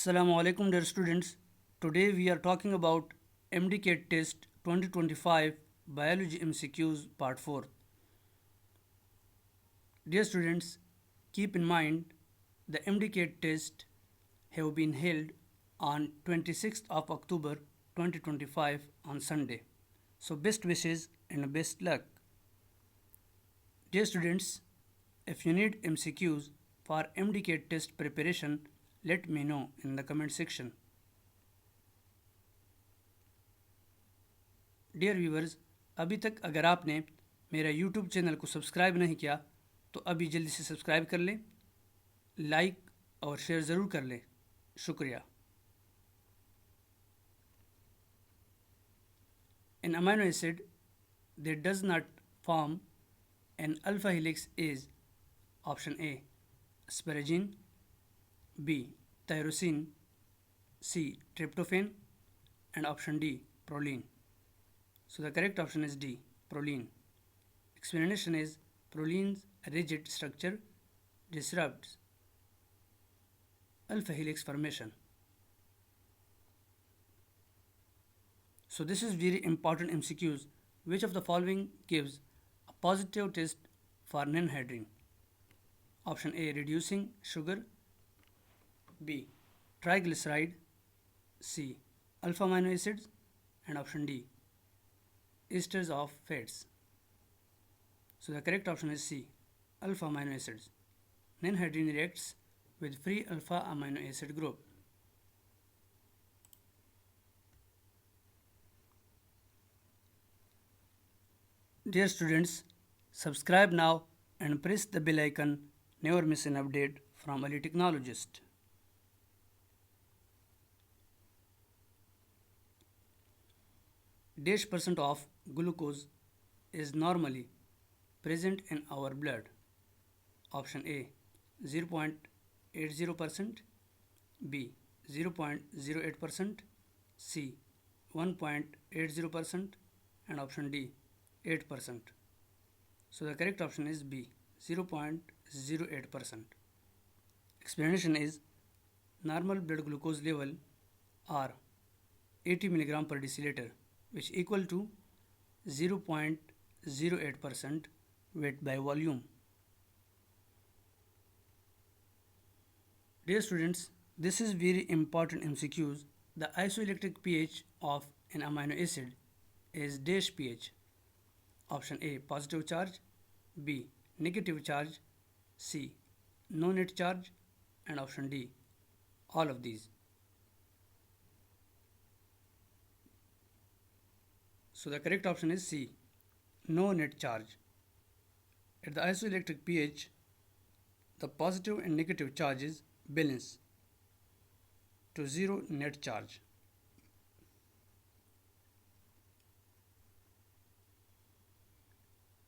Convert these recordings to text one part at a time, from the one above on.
Assalamu alaikum dear students. Today we are talking about MDCAT test 2025 Biology MCQs part 4. Dear students, keep in mind the MDCAT test have been held on 26th of October 2025 on Sunday. So best wishes and best luck. Dear students, if you need MCQs for MDCAT test preparation, let me know in the comment section. Dear viewers, अभी तक अगर आपने मेरा YouTube channel को subscribe नहीं किया तो अभी जल्दी से सब्सक्राइब कर लें, लाइक और शेयर ज़रूर कर लें। शुक्रिया। An amino acid that does not form an alpha helix is option A asparagine, B tyrosine, C tryptophan, and option D proline. So the correct option is D proline. Explanation is proline's rigid structure disrupts alpha helix formation. So this is very important MCQs. Which of the following gives a positive test for non-hydrogen? Option A reducing sugar, B triglyceride, C alpha amino acids, and option D esters of fats. So the correct option is C alpha amino acids. Non-hydrogen reacts with free alpha amino acid group. Dear students, subscribe now and press the bell icon. Never miss an update from a technologist. %% of glucose is normally present in our blood. Option A 0.80%, B 0.08%, C 1.80%, and option D 8%. So the correct option is B 0.08%. Explanation is normal blood glucose level are 80 mg per deciliter, which equal to 0.08% weight by volume. Dear students, this is very important MCQs. The isoelectric pH of an amino acid is dash pH. Option A positive charge, B negative charge, C no net charge, and option D all of these. So the correct option is C no net charge. At the isoelectric pH, the positive and negative charges balance to zero net charge.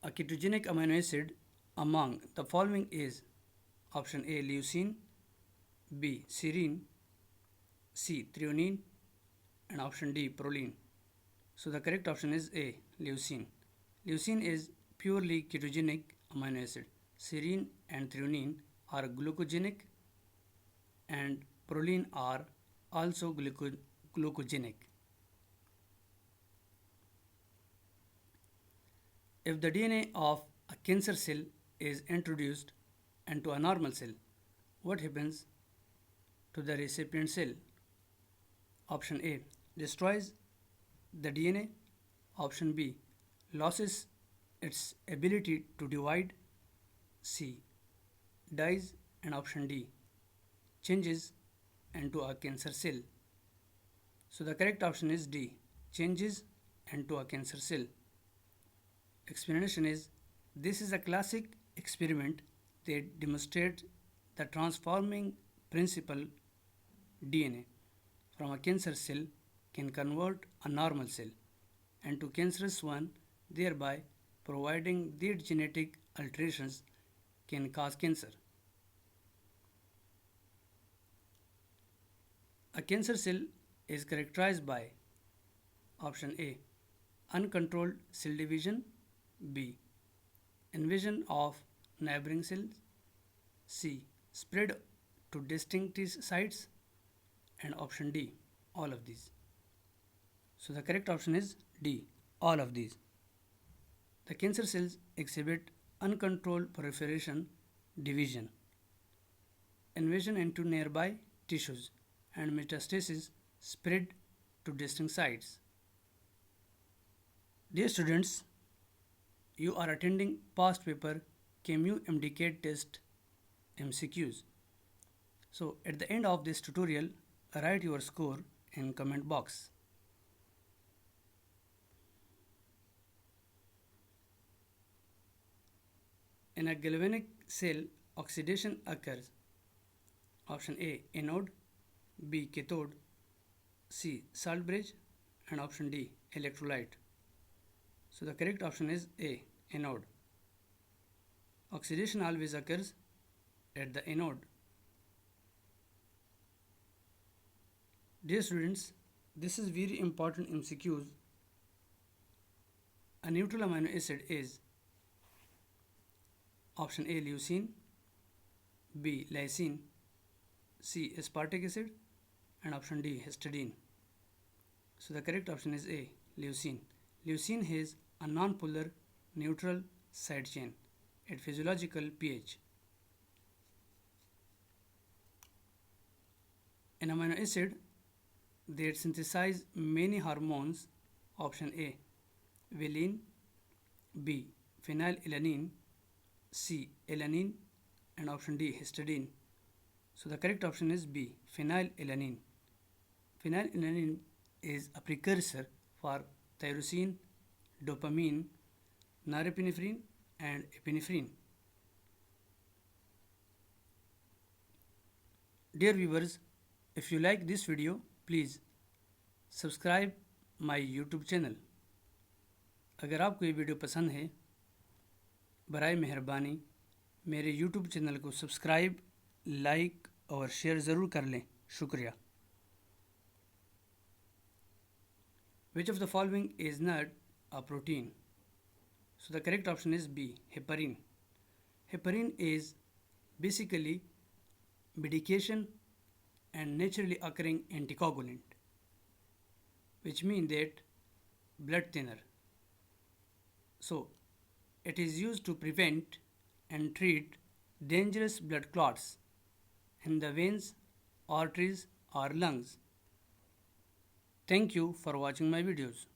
A ketogenic amino acid among the following is option A leucine, B serine, C threonine, and option D proline. So the correct option is A leucine. Leucine is purely ketogenic amino acid. Serine and threonine are glucogenic, and proline are also glucogenic. If the DNA of a cancer cell is introduced into a normal cell, what happens to the recipient cell? Option A destroys the DNA. Option B loses its ability to divide. C dies, and option D changes into a cancer cell. So the correct option is D changes into a cancer cell. Explanation is this is a classic experiment that demonstrates the transforming principle. DNA from a cancer cell can convert a normal cell into cancerous one, thereby providing that genetic alterations can cause cancer. A cancer cell is characterized by option A uncontrolled cell division, B invasion of neighboring cells, C spread to distinct sites, and option D, all of these. So the correct option is D, all of these. The cancer cells exhibit uncontrolled proliferation, division, invasion into nearby tissues, and metastasis spread to distinct sites. Dear students, you are attending past paper KMU-MDCAT test MCQs. So at the end of this tutorial, write your score in comment box. In a galvanic cell, oxidation occurs. Option A, anode, B, cathode, C, salt bridge, and option D, electrolyte. So the correct option is A, anode. Oxidation always occurs at the anode. Dear students, this is very important MCQs. A neutral amino acid is option A, leucine, B, lysine, C, aspartic acid, and option D, histidine. So the correct option is A, leucine. Leucine has a non-polar neutral side chain at physiological pH. An amino acid that synthesize many hormones, option A, valine, B, phenylalanine, C, alanine, and option D, histidine. So the correct option is B, phenylalanine. Phenylalanine is a precursor for tyrosine, dopamine, norepinephrine, and epinephrine. Dear viewers, if you like this video, please subscribe my YouTube channel. अगर आपको ये video पसंद है, बराए मेहरबानी मेरे YouTube channel को subscribe, like और शेयर ज़रूर कर लें। शुक्रिया। Which of the following is not a protein? So the correct option is B, heparin. Heparin is basically medication and naturally occurring anticoagulant, which means that blood thinner. So it is used to prevent and treat dangerous blood clots in the veins, arteries, or lungs. Thank you for watching my videos.